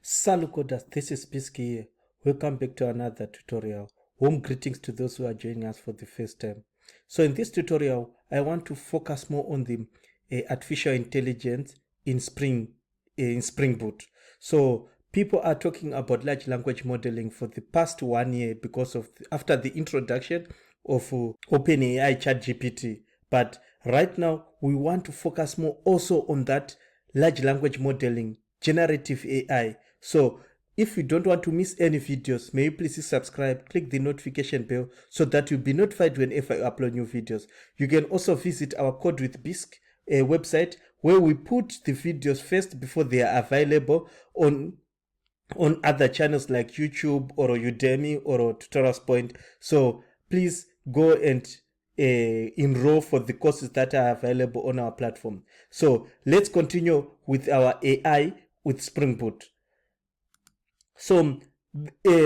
Salut coders, this is Bisky here. Welcome back to another tutorial. Warm greetings to those who are joining us for the first time. So in this tutorial, I want to focus more on the artificial intelligence in Spring Boot. So people are talking about large language modeling for the past 1 year because of after the introduction of OpenAI ChatGPT. But right now, we want to focus more also on that large language modeling, generative AI. So if you don't want to miss any videos, may you please subscribe, click the notification bell so that you'll be notified whenever I upload new videos. You can also visit our Code with Bisq website where we put the videos first before they are available on other channels like YouTube or Udemy or Tutorials Point. So please go and enroll for the courses that are available on our platform. So let's continue with our AI with Spring Boot. So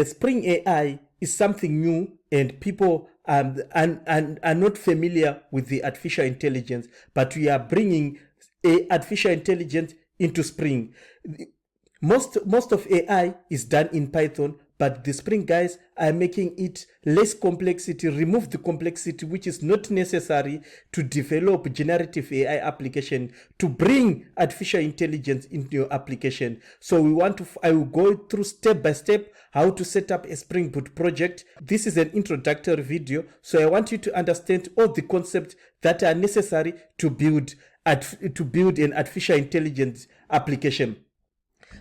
Spring AI is something new and people are not familiar with the artificial intelligence, but we are bringing artificial intelligence into Spring. Most of AI is done in Python, but the Spring guys are making it less complexity, remove the complexity which is not necessary to develop generative AI application, to bring artificial intelligence into your application. So I will go through step by step how to set up a Spring Boot project. This is an introductory video, so I want you to understand all the concepts that are necessary to build an artificial intelligence application.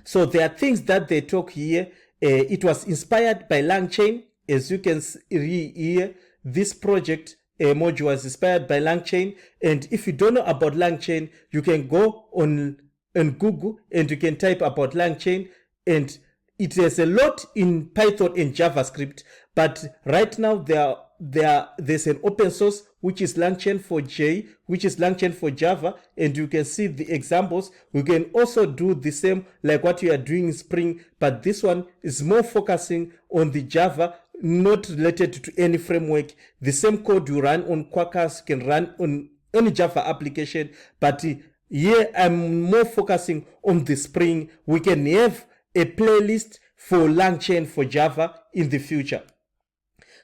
So there are things that they talk here. It was inspired by LangChain. As you can see here, this project module was inspired by LangChain. And if you don't know about LangChain, you can go on Google and you can type about LangChain. And it has a lot in Python and JavaScript. But right now there's an open source which is LangChain for J, which is LangChain for Java, and you can see the examples. We can also do the same like what you are doing in Spring, but this one is more focusing on the Java, not related to any framework. The same code you run on Quarkus can run on any Java application, but here I'm more focusing on the Spring. We can have a playlist for LangChain for Java in the future.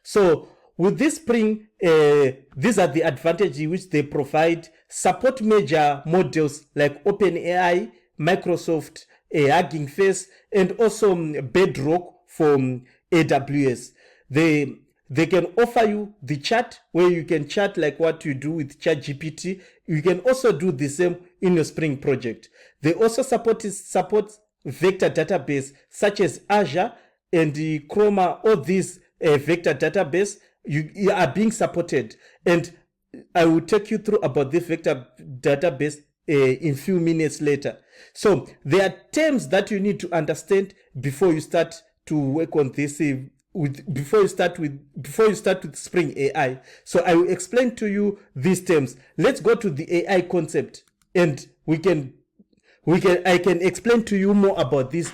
So with this Spring, these are the advantages which they provide. Support major models like OpenAI, Microsoft, Hugging Face, and also Bedrock from AWS. They can offer you the chat where you can chat like what you do with ChatGPT. You can also do the same in your Spring project. They also support vector database such as Azure and Chroma. All these vector database you are being supported, and I will take you through about this vector database in few minutes later. So there are terms that you need to understand before you start to work on this before you start with Spring AI. So I will explain to you these terms. Let's go to the AI concept, and I can explain to you more about this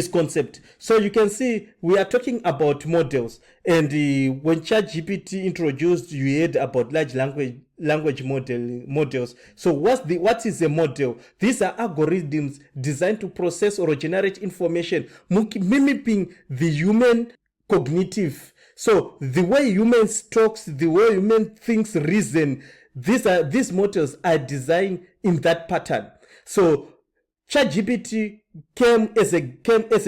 concept. So you can see we are talking about models, and when ChatGPT introduced, you heard about large language models. So what is a model? These are algorithms designed to process or generate information mimicking the human cognitive. So the way humans talks, the way human thinks, reason, these models are designed in that pattern. So ChatGPT came as a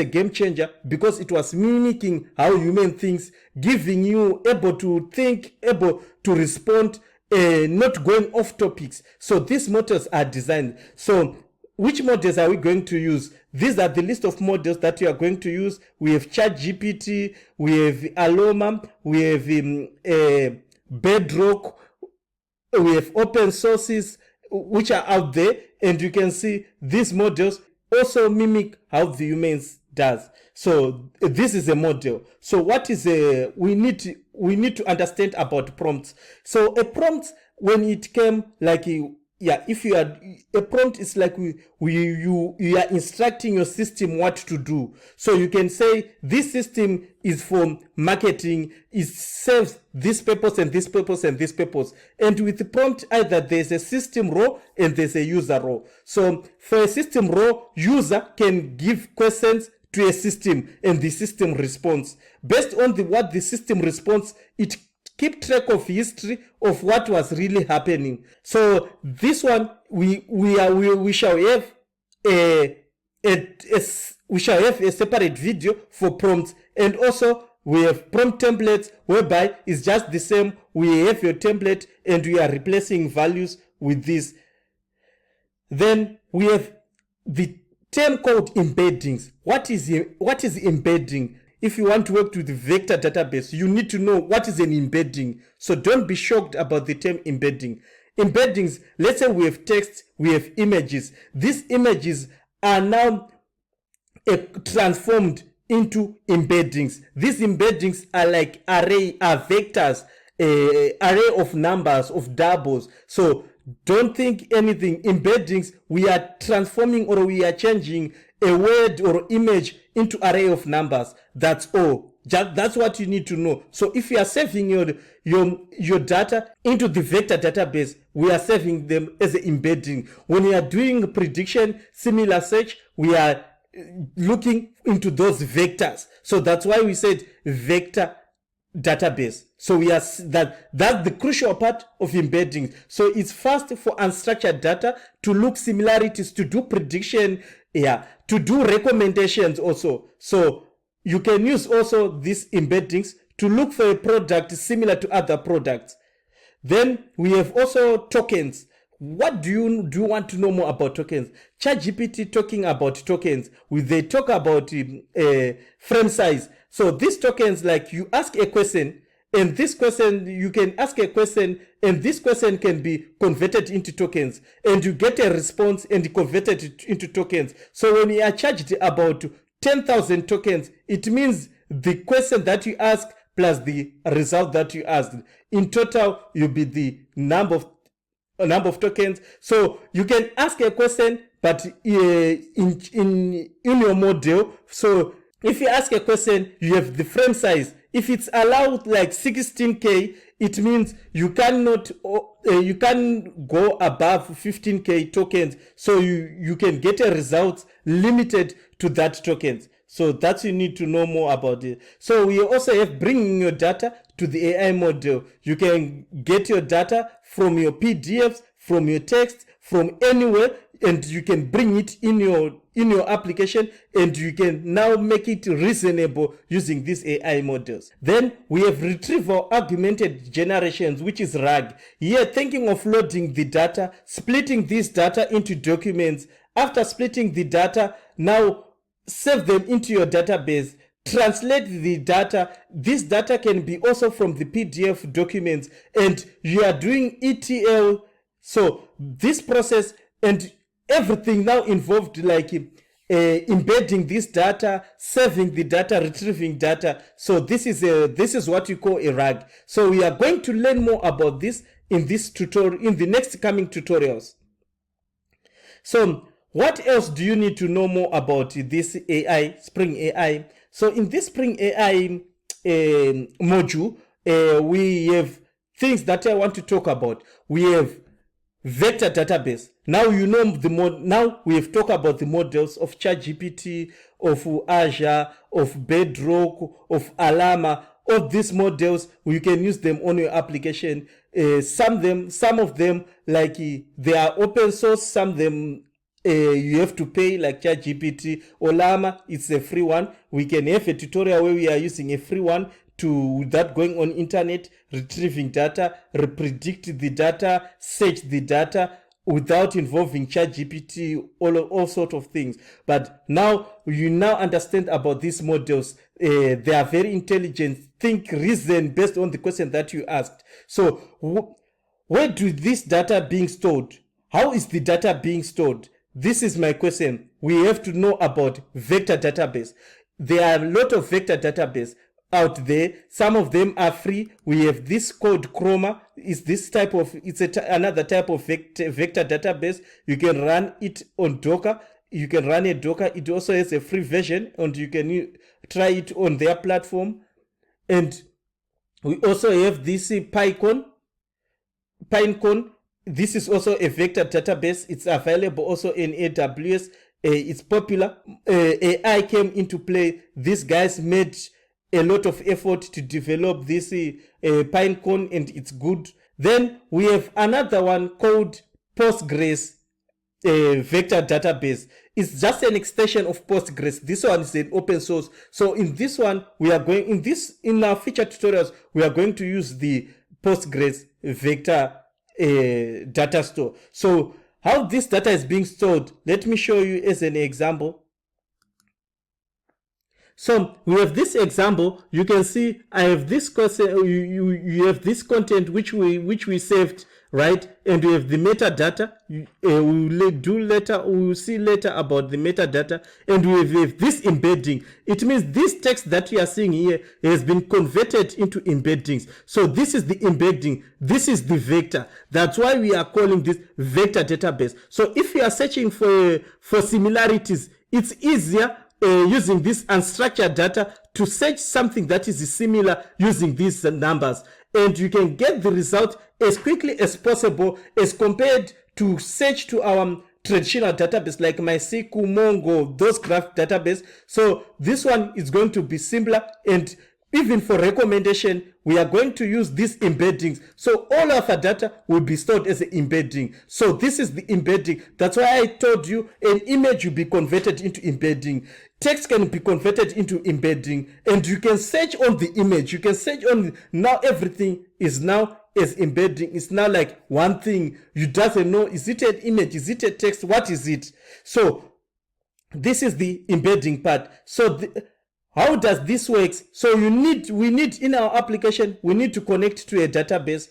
game changer because it was mimicking how human thinks, giving you able to think, able to respond, not going off topics. So these models are designed. So which models are we going to use? These are the list of models that you are going to use. We have ChatGPT, we have Aloma, we have Bedrock, we have open sources which are out there, and you can see these models also mimic how the humans does. So this is a model. So what is we need to understand about prompts. So a prompt, when it came, like if you are a prompt, is like you are instructing your system what to do. So you can say this system is for marketing, it serves this purpose and this purpose and this purpose. And with the prompt, either there's a system row and there's a user row. So for a system row, user can give questions to a system and the system responds based on what the system responds. It keep track of history of what was really happening. So this one, we shall have we shall have a separate video for prompts, and also we have prompt templates, whereby it's just the same. We have your template and we are replacing values with this. Then we have the term called embeddings. What is embedding? If you want to work with the vector database, you need to know what is an embedding. So don't be shocked about the term embedding. Embeddings, let's say we have text, we have images. These images are now transformed into embeddings. These embeddings are like vectors, array of numbers, of doubles. So don't think anything. Embeddings, we are transforming or we are changing a word or image into array of numbers. That's all. That's what you need to know. So if you are saving your data into the vector database, we are saving them as an embedding. When we are doing prediction, similar search, we are looking into those vectors. So that's why we said vector database. So we are that's the crucial part of embedding. So it's fast for unstructured data to look similarities, to do prediction, to do recommendations also. So you can use also these embeddings to look for a product similar to other products. Then we have also tokens. What do you want to know more about tokens? ChatGPT talking about tokens. They talk about frame size. So these tokens, like you ask a question, and this question, you can ask a question, and this question can be converted into tokens, and you get a response and converted it into tokens. So when you are charged about 10,000 tokens, it means the question that you ask plus the result that you asked. In total, you'll be the number of tokens. So you can ask a question, but in your model. So if you ask a question, you have the frame size. If it's allowed like 16K, it means you cannot you can go above 15K tokens. So you can get a result limited to that tokens. So that you need to know more about it. So we also have bringing your data to the AI model. You can get your data from your PDFs, from your text, from anywhere, and you can bring it in your application, and you can now make it reasonable using these AI models. Then we have retrieval augmented generations, which is RAG. Here, thinking of loading the data, splitting this data into documents. After splitting the data, now save them into your database, translate the data. This data can be also from the PDF documents, and you are doing ETL. So this process and everything now involved, like embedding this data, saving the data, retrieving data. So this is what you call a RAG. So we are going to learn more about this in this tutorial, in the next coming tutorials. So what else do you need to know more about this AI, Spring AI? So in this Spring AI module, we have things that I want to talk about. We have vector database. Now you know now we have talked about the models of ChatGPT, of Azure, of Bedrock, of Alama. All these models, you can use them on your application. Some of them, like they are open source. Some of them you have to pay, like ChatGPT. Olama, it's a free one. We can have a tutorial where we are using a free one without going on internet, retrieving data, predict the data, search the data without involving ChatGPT, all sort of things. But now you understand about these models. They are very intelligent, think, reason based on the question that you asked. So where do this data being stored? How is the data being stored? This is my question. We have to know about vector database. There are a lot of vector database. out there. Some of them are free. We have this called Chroma. It's this type of, another type of vector database. You can run it on Docker. You can run a Docker. It also has a free version, and you can try it on their platform. And we also have this Pinecone. This is also a vector database. It's available also in AWS. It's popular. AI came into play. These guys made a lot of effort to develop this Pinecone, and it's good. Then we have another one called Postgres vector database. It's just an extension of Postgres. This one is an open source. So in this one, we are going in our feature tutorials, we are going to use the Postgres vector data store. So how this data is being stored, let me show you as an example. So we have this example. You can see I have this you have this content which we saved, right? And we have the metadata. We will see later about the metadata. And we have this embedding. It means this text that you are seeing here has been converted into embeddings. So this is the embedding. This is the vector. That's why we are calling this vector database. So if you are searching for similarities, it's easier using this unstructured data to search something that is similar using these numbers, and you can get the result as quickly as possible as compared to search to our traditional database like MySQL, Mongo, those graph database. So this one is going to be simpler, and even for recommendation, we are going to use these embeddings. So all of our data will be stored as an embedding. So this is the embedding. That's why I told you an image will be converted into embedding. Text can be converted into embedding, and you can search on the image. You can search on, now everything is now as embedding. It's now like one thing. You doesn't know, is it an image? Is it a text? What is it? So this is the embedding part. So how does this work? So we need in our application, we need to connect to a database.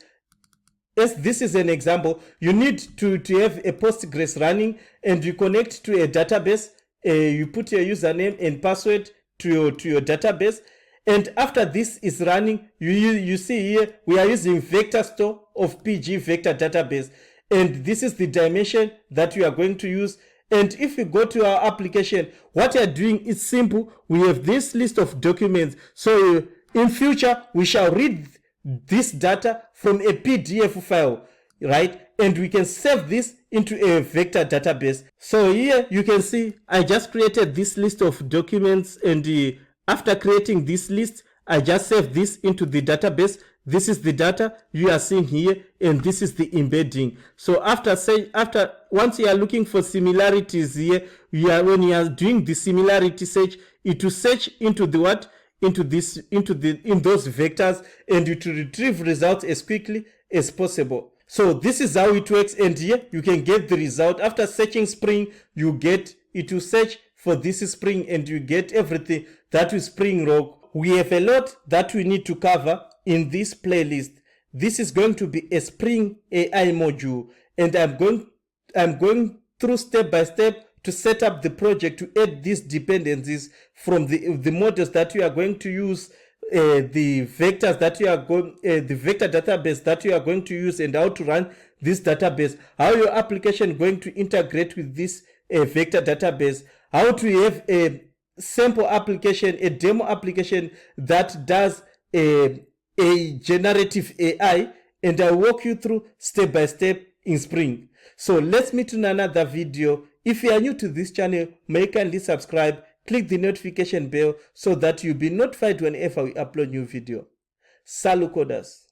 As this is an example, you need to have a Postgres running, and you connect to a database. You put your username and password to your database, and after this is running, you see here we are using vector store of PG vector database, and this is the dimension that we are going to use. And if we go to our application, what we are doing is simple. We have this list of documents. So in future, we shall read this data from a PDF file, right? And we can save this into a vector database. So here you can see I just created this list of documents, and after creating this list, I just saved this into the database. This is the data you are seeing here, and this is the embedding. So once you are looking for similarities here, when you are doing the similarity search, it will search into the what? In those vectors, and it will retrieve results as quickly as possible. So this is how it works, and here you can get the result. After searching Spring, it will search for this Spring, and you get everything that is Spring Rock. We have a lot that we need to cover in this playlist. This is going to be a Spring AI module, and I'm going through step by step to set up the project to add these dependencies from the models that you are going to use, the vectors that you are going, the vector database that you are going to use, and how to run this database, how your application is going to integrate with this vector database, how to have a sample application, a demo application that does a generative AI, and I'll walk you through step by step in Spring. So let's meet in another video. If you are new to this channel, may kindly subscribe, click the notification bell so that you'll be notified whenever we upload new video. Salut coders.